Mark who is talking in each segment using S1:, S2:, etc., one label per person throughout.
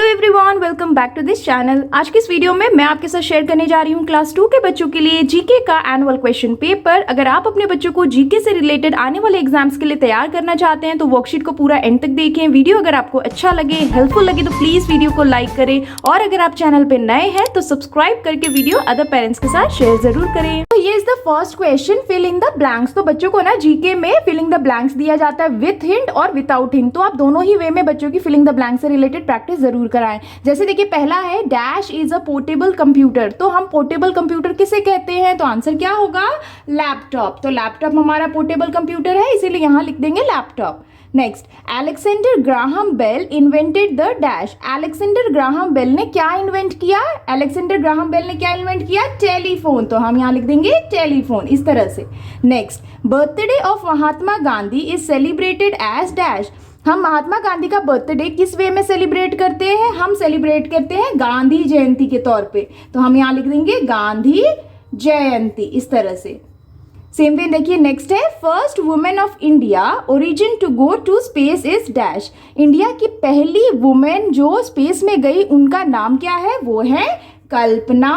S1: Hello everyone, welcome back to this channel. आज की इस वीडियो में मैं आपके साथ शेयर करने जा रही हूँ क्लास 2 के बच्चों के लिए जीके का एनुअल क्वेश्चन पेपर। अगर आप अपने बच्चों को जीके से रिलेटेड आने वाले एग्जाम्स के लिए तैयार करना चाहते हैं तो वर्कशीट को पूरा एंड तक देखें। वीडियो अगर आपको अच्छा लगे, हेल्पफुल लगे तो प्लीज वीडियो को लाइक करें और अगर आप चैनल पर नए हैं तो सब्सक्राइब करके वीडियो अदर पेरेंट्स के साथ शेयर जरूर करें। तो ये is the first question, fill in the blanks. तो बच्चों को ना जीके में फिलिंग द ब्लैंक्स दिया जाता है विथ हिंट और विदाउट हिंट। तो आप दोनों ही वे में बच्चों की फिलिंग द ब्लैंक्स से रिलेटेड प्रैक्टिस जरूर कराएं। जैसे देखिए पहला है dash is a portable computer. तो हम पोर्टेबल कंप्यूटर किसे कहते हैं? तो आंसर क्या होगा? लैपटॉप। तो लैपटॉप हमारा पोर्टेबल कंप्यूटर है, इसीलिए यहां लिख देंगे laptop. Next, Alexander Graham Bell invented the dash. Alexander Graham Bell ने क्या इन्वेंट किया? अलेक्जेंडर ग्राहम बेल ने क्या इन्वेंट किया? टेलीफोन। तो हम यहां लिख देंगे टेलीफोन, इस तरह से। Next, birthday of Mahatma Gandhi is celebrated as dash. हम महात्मा गांधी का बर्थडे किस वे में सेलिब्रेट करते हैं? हम सेलिब्रेट करते हैं गांधी जयंती के तौर पे। तो हम यहां लिख देंगे गांधी जयंती, इस तरह से। सेम वे देखिए नेक्स्ट है, first women of India origin to go to space is dash. India की पहली वुमेन जो स्पेस में गई उनका नाम क्या है? वो है कल्पना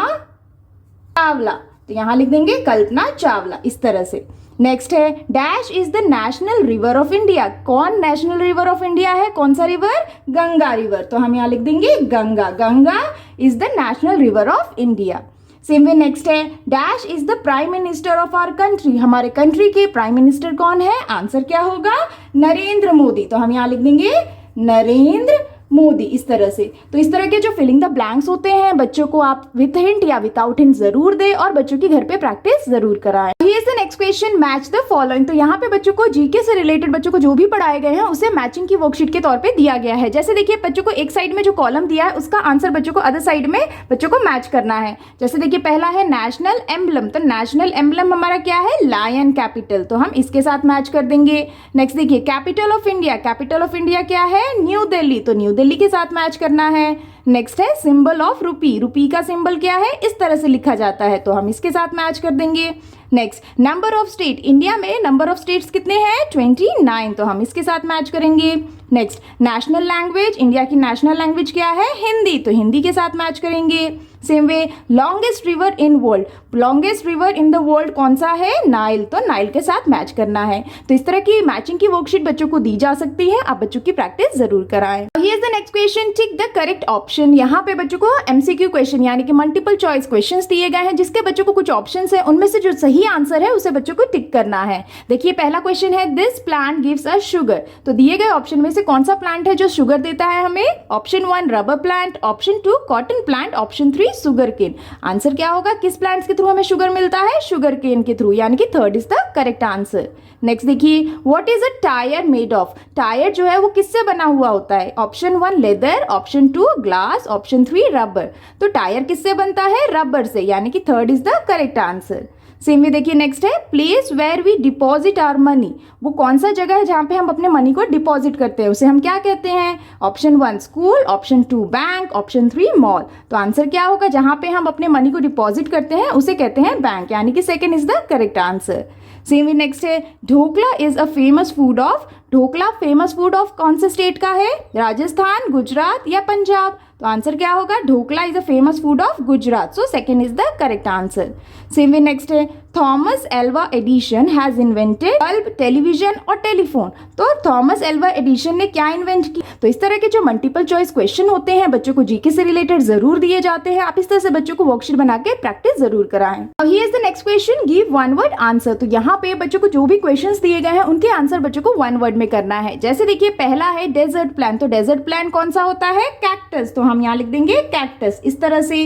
S1: चावला। तो यहां लिख देंगे कल्पना चावला, इस तरह से। नेक्स्ट है, dash is the national river of India. कौन नेशनल रिवर ऑफ इंडिया है? कौन सा रिवर? गंगा रिवर। तो हम यहां लिख देंगे Ganga. Ganga is the national river of India. Same way next है, dash is the prime minister of our country. हमारे कंट्री के प्राइम मिनिस्टर कौन है? आंसर क्या होगा? नरेंद्र मोदी। तो हम यहां लिख देंगे नरेंद्र मोदी, इस तरह से। तो इस तरह के जो फिलिंग द ब्लैंक्स होते हैं बच्चों को आप विथ हिंट या विदाउट हिंट जरूर दें और बच्चों की घर पे प्रैक्टिस जरूर कराएं। Here is the next question, match the following. तो यहाँ पे बच्चों को जीके से रिलेटेड बच्चों को जो भी पढ़ाए गए हैं उसे मैचिंग की वर्कशीट के तौर पे दिया गया है। जैसे देखिए बच्चों को एक साइड में जो कॉलम दिया है उसका आंसर बच्चों को अदर साइड में बच्चों को मैच करना है। जैसे देखिए पहला है नेशनल एम्बलम। तो नेशनल एम्बलम हमारा क्या है? Lion capital. तो हम इसके साथ मैच कर देंगे। नेक्स्ट देखिए capital of India. Capital of India क्या है? न्यू दिल्ली। तो न्यू दिल्ली के साथ मैच करना है। नेक्स्ट है सिंबल ऑफ रुपी। रुपी का सिंबल क्या है? इस तरह से लिखा जाता है, तो हम इसके साथ मैच कर देंगे। Next, number of state. India में नंबर ऑफ स्टेट्स कितने हैं? 29। तो हम इसके साथ मैच करेंगे। Next, national language. इंडिया की नेशनल लैंग्वेज क्या है? हिंदी। तो हिंदी के साथ मैच करेंगे। Same way, longest river in world. Longest river in the world कौन सा है? नाइल। तो नाइल के साथ मैच करना है। तो इस तरह की मैचिंग की वर्कशीट बच्चों को दी जा सकती है, आप बच्चों की प्रैक्टिस जरूर कराएं। Here is the next question, tick the correct option. यहाँ पे बच्चों को एमसीक्यू क्वेश्चन यानी कि मल्टीपल चॉइस क्वेश्चंस दिए गए हैं जिसके बच्चों को कुछ ऑप्शंस है, उनमें से जो सही आंसर है उसे बच्चों को टिक करना है। देखिए पहला क्वेश्चन है, this plant gives us sugar. तो दिए गए ऑप्शन में से कौन सा प्लांट है जो शुगर देता है हमें? Option 1 rubber plant, option 2 cotton plant, option 3 sugar cane. Answer क्या होगा? किस प्लांट्स के थ्रू हमें शुगर मिलता है? शुगर केन के थ्रू, यानी कि third is the correct answer. Next देखिए, what is a tyre made of. Tyre जो है वो किससे बना हुआ होता है? Option 1 leather, option 2 glass, option 3 rubber. तो टायर किससे बनता है? रबर से, यानी कि third is the correct answer. Same way देखिए नेक्स्ट है, place where we deposit our money. वो कौन सा जगह है जहां पे हम अपने मनी को डिपॉजिट करते हैं, उसे हम क्या कहते हैं? Option 1 school, option 2 bank, option 3 mall. तो आंसर क्या होगा? जहां पे हम अपने मनी को डिपॉजिट करते हैं उसे कहते हैं बैंक, यानी कि second is the correct answer. Same way next है, dhokla is a famous food of. Dhokla famous food of कौन से स्टेट का है? राजस्थान, गुजरात या पंजाब। तो आंसर क्या होगा? Dhokla is a famous food of Gujarat, so second is the correct answer. Same way next है, Thomas Alva Edison has invented bulb, television और टेलीफोन। तो थॉमस एल्वा एडिशन ने क्या इन्वेंट किया? तो इस तरह के जो मल्टीपल चॉइस क्वेश्चन होते हैं बच्चों को जीके से रिलेटेड जरूर दिए जाते हैं। आप इस तरह से बच्चों को वर्कशीट बना के प्रैक्टिस जरूर कराएं। अब here is the next question, give one word answer. तो यहाँ पे बच्चों को जो भी क्वेश्चंस दिए गए हैं उनके आंसर बच्चों को वन वर्ड में करना है। जैसे देखिए पहला है डेजर्ट प्लांट। तो डेजर्ट प्लांट कौन सा होता है? कैक्टस। तो हम यहाँ लिख देंगे कैक्टस, इस तरह से।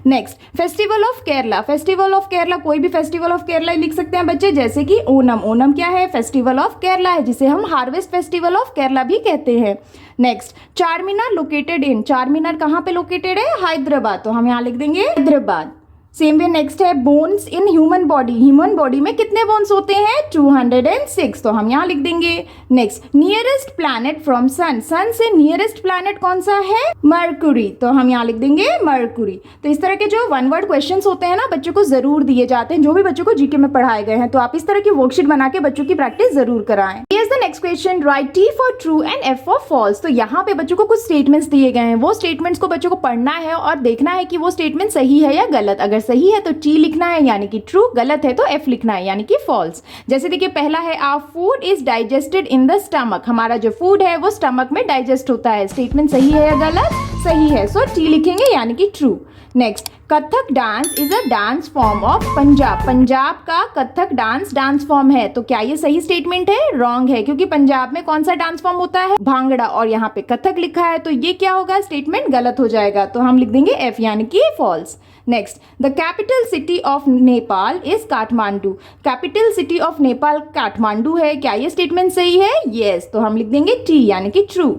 S1: Next, festival of Kerala. Festival of Kerala, कोई भी फेस्टिवल ऑफ केरला लिख सकते हैं बच्चे, जैसे कि ओनम। ओनम क्या है? फेस्टिवल ऑफ केरला है, जिसे हम हार्वेस्ट फेस्टिवल ऑफ केरला भी कहते हैं। नेक्स्ट, चार मीनार लोकेटेड इन। चार मीनार कहाँ पे लोकेटेड है? हैदराबाद। तो हम यहाँ लिख देंगे हैदराबाद। सेम वे नेक्स्ट है bones in human body. Human body में कितने बोन्स होते हैं? 206, तो हम यहाँ लिख देंगे। Next nearest planet from sun. Sun से नियरेस्ट प्लैनेट कौन सा है? मरकुरी, तो हम यहाँ लिख देंगे मरकुरी। तो इस तरह के जो वन वर्ड क्वेश्चंस होते हैं ना बच्चों को जरूर दिए जाते हैं, जो भी बच्चों को जीके में पढ़ाए गए हैं। तो आप इस तरह की वर्कशीट बना के बच्चों की प्रैक्टिस जरूर कराएं। Here's the next question, write T for true and F for false. तो यहाँ पे बच्चों को कुछ स्टेटमेंट्स दिए गए हैं, वो स्टेटमेंट्स को बच्चों को पढ़ना है और देखना है कि वो स्टेटमेंट सही है या गलत। अगर सही है तो टी लिखना है यानी कि ट्रू, गलत है तो एफ लिखना है यानी कि फॉल्स। जैसे देखिए पहला है our food is digested in the stomach. हमारा जो फूड है वो स्टमक में डाइजेस्ट होता है। स्टेटमेंट सही है या गलत? सही है, सो टी लिखेंगे यानी कि true. Next, Kathak dance is a dance form of Punjab. Punjab का कथक डांस फॉर्म है, तो क्या ये सही स्टेटमेंट है? रॉन्ग है, क्योंकि पंजाब में कौन सा डांस फॉर्म होता है? भांगड़ा, और यहाँ पे कथक लिखा है, तो ये क्या होगा? स्टेटमेंट गलत हो जाएगा, तो हम लिख देंगे एफ यानी कि false. Next, the capital city of Nepal is Kathmandu. Capital city of Nepal Kathmandu है, क्या ये स्टेटमेंट सही है? यस, तो हम लिख देंगे टी यानी कि true.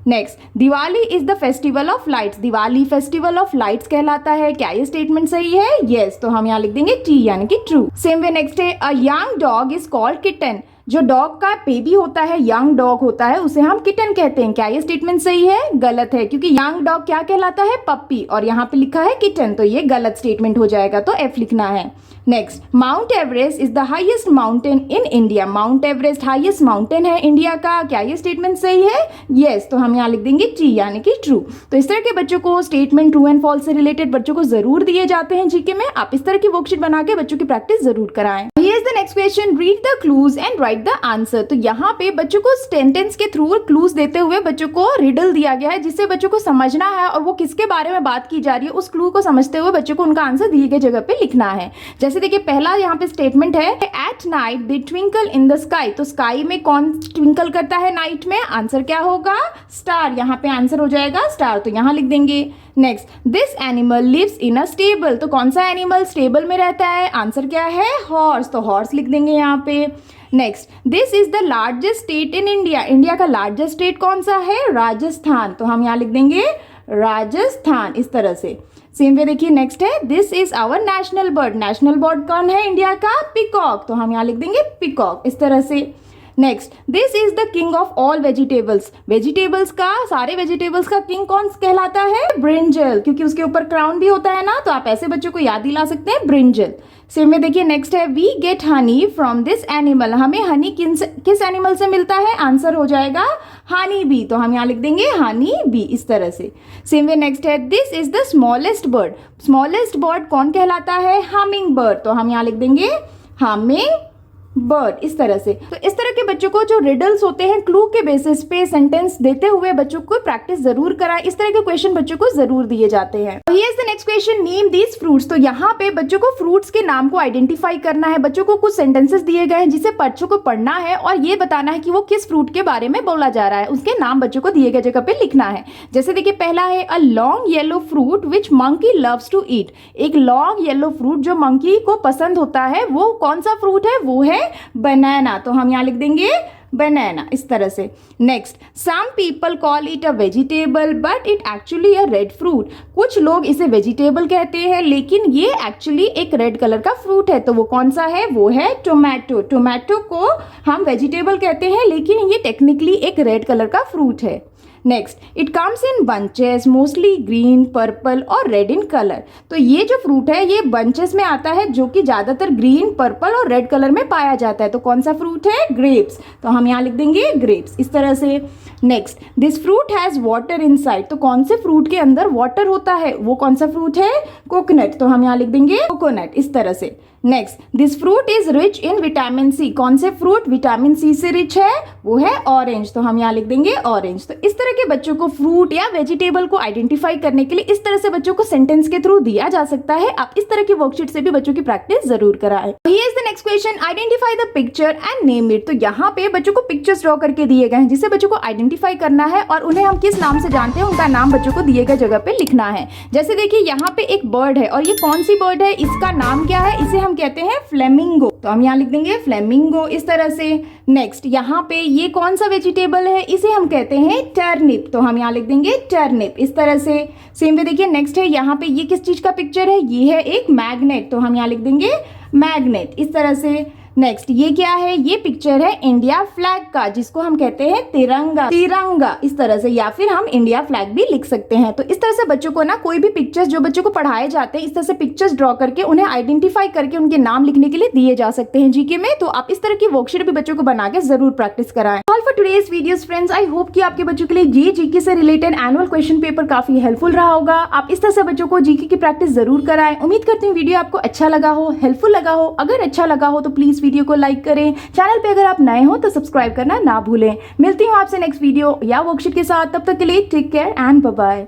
S1: Next, Diwali is the festival of lights. Diwali festival of lights कहलाता है, क्या ये स्टेटमेंट सही है? यस, तो हम यहाँ लिख देंगे टी यानी कि ट्रू। सेम वे नेक्स्ट है a young dog is called kitten. जो डॉग का बेबी होता है, यंग डॉग होता है, उसे हम किटन कहते हैं। क्या ये स्टेटमेंट सही है? गलत है, क्योंकि यंग डॉग क्या कहलाता है? पप्पी, और यहाँ पे लिखा है किटन, तो ये गलत स्टेटमेंट हो जाएगा, तो एफ लिखना है। Next, mount Everest is the highest mountain in India. Mount Everest highest mountain है इंडिया का, क्या ये स्टेटमेंट सही है? यस, तो हम यहाँ लिख देंगे टी यानी कि ट्रू। तो इस तरह के बच्चों को स्टेटमेंट ट्रू एंड फॉल्स से रिलेटेड बच्चों को जरूर दिए जाते हैं जीके में। आप इस तरह की वर्कशीट बना के बच्चों की प्रैक्टिस जरूर कराएं। Here is the next question, read the clues and right the answer. तो यहाँ पे बच्चों को सेंटेंस के थ्रू क्लूज देते हुए बच्चों को रिडल दिया गया है, जिससे बच्चों को समझना है और वो किसके बारे में बात की जा रही है उस क्लू को समझते हुए बच्चों को उनका आंसर दिए गए जगह पे लिखना है। जैसे देखिए पहला यहाँ पे स्टेटमेंट है at night they twinkle in the sky. तो स्काई में कौन ट्विंकल करता है नाइट में? आंसर क्या होगा? स्टार। यहाँ पे आंसर हो जाएगा स्टार, तो यहाँ लिख देंगे। Next, this animal lives in a stable. तो कौन सा एनिमल स्टेबल में रहता है? आंसर क्या है? हॉर्स, तो हॉर्स लिख देंगे यहाँ पे। Next, this is the largest state in India. India का लार्जेस्ट स्टेट कौन सा है? राजस्थान, तो हम यहाँ लिख देंगे राजस्थान, इस तरह से। सेम वे देखिए नेक्स्ट है this is our national bird. National bird कौन है इंडिया का? पिकॉक, तो हम यहाँ लिख देंगे पिकॉक, इस तरह से। Next, this is the king of all vegetables. Vegetables का, सारे वेजिटेबल्स का किंग कौन कहलाता है? ब्रिंजल, क्योंकि उसके ऊपर क्राउन भी होता है ना, तो आप ऐसे बच्चों को याद दिला सकते हैं ब्रिंजल। सेम में देखिए नेक्स्ट है we get honey from this animal. हमें हनी किस एनिमल से मिलता है? आंसर हो जाएगा हनी बी, तो हम यहाँ लिख देंगे हनी बी, इस तरह से। सेम वे नेक्स्ट है this is the smallest bird. Smallest bird कौन कहलाता है? हमिंग बर्ड, तो हम यहाँ लिख देंगे हमिंग बर्ड, इस तरह से। तो इस तरह के बच्चों को जो रिडल्स होते हैं क्लू के बेसिस पे सेंटेंस देते हुए बच्चों को प्रैक्टिस जरूर कराएं। इस तरह के क्वेश्चन बच्चों को जरूर दिए जाते हैं। Here is the next question, name these fruits. तो यहाँ पे बच्चों को फ्रूट्स के नाम को आइडेंटिफाई करना है। बच्चों को कुछ सेंटेंसेस दिए गए हैं जिसे बच्चों को पढ़ना है और ये बताना है कि वो किस फ्रूट के बारे में बोला जा रहा है, उसके नाम बच्चों को दिए गए जगह पे लिखना है। जैसे देखिए पहला है a long yellow fruit which monkey loves to eat. एक लॉन्ग येलो फ्रूट जो मंकी को पसंद होता है, वो कौन सा फ्रूट है? वो है बनाना, तो हम यहाँ लिख देंगे बनाना, इस तरह से। Next, some people call it a vegetable but it actually a red fruit. कुछ लोग इसे वेजिटेबल कहते हैं लेकिन ये एक्चुअली एक रेड कलर का फ्रूट है, तो वो कौन सा है? वो है टोमेटो। टोमेटो को हम वेजिटेबल कहते हैं लेकिन ये टेक्निकली एक रेड कलर का फ्रूट है। Next, it comes in bunches mostly green, purple और रेड इन कलर। तो ये जो फ्रूट है ये बंचेस में आता है जो कि ज़्यादातर ग्रीन, पर्पल और रेड कलर में पाया जाता है। तो कौन सा फ्रूट है? ग्रेप्स, तो हम यहाँ लिख देंगे ग्रेप्स, इस तरह से। Next, this fruit has water inside. तो कौन से फ्रूट के अंदर वाटर होता है? वो कौन सा फ्रूट है? कोकोनट, तो हम यहाँ लिख देंगे कोकोनट, इस तरह से। Next, this fruit is rich in vitamin C. कौन से फ्रूट विटामिन सी से रिच है? वो है ऑरेंज, तो हम यहाँ लिख देंगे ऑरेंज। तो इस तरह के बच्चों को फ्रूट या वेजिटेबल को आइडेंटिफाई करने के लिए इस तरह से बच्चों को सेंटेंस के थ्रू दिया जा सकता है। आप इस तरह की वर्कशीट से भी बच्चों की प्रैक्टिस जरूर कराएं। Here is the next question, identify the picture and name it. तो यहाँ पे बच्चों को पिक्चर्स ड्रॉ करके दिए गए हैं जिससे बच्चों को आइडेंटिफाई करना है और उन्हें हम किस नाम से जानते हैं उनका नाम बच्चों को दिए गए जगह पे लिखना है। जैसे देखिए यहाँ पे एक बर्ड है और ये कौन सी बर्ड है, इसका नाम क्या है, इसे हम कहते हैं फ्लेमिंगो, तो हम यहाँ लिख देंगे फ्लेमिंगो इस तरह से। नेक्स्ट यहाँ पे ये कौन सा वेजिटेबल है, इसे हम कहते हैं टर्निप, तो हम यहाँ लिख देंगे टर्निप इस तरह से। सेम वे देखिए नेक्स्ट है यहाँ पे ये किस चीज का पिक्चर है, ये है एक मैग्नेट, तो हम यहाँ लिख देंगे मैग्नेट इस तरह से। नेक्स्ट ये क्या है, ये पिक्चर है इंडिया फ्लैग का जिसको हम कहते हैं तिरंगा, तिरंगा इस तरह से, या फिर हम इंडिया फ्लैग भी लिख सकते हैं। तो इस तरह से बच्चों को ना कोई भी पिक्चर्स जो बच्चों को पढ़ाए जाते हैं इस तरह से पिक्चर्स ड्रॉ करके उन्हें आइडेंटिफाई करके उनके नाम लिखने के लिए दिए जा सकते हैं जीके में। तो आप इस तरह की वर्कशीट भी बच्चों को बना के जरूर प्रैक्टिस कराएं। All for today's videos friends, I hope कि आपके बच्चों के लिए ये जीके से रिलेटेड एनुअल क्वेश्चन पेपर काफी हेल्पफुल रहा होगा। आप इस तरह से बच्चों को जीके की प्रैक्टिस जरूर कराएं। उम्मीद करती हूँ वीडियो आपको अच्छा लगा हो, हेल्पफुल लगा हो। अगर अच्छा लगा हो तो प्लीज वीडियो को लाइक करें। चैनल पे अगर आप नए हो तो सब्सक्राइब करना ना भूलें। मिलती हूँ आपसे नेक्स्ट वीडियो या वर्कशीट के साथ, तब तक के लिए take care and bye bye.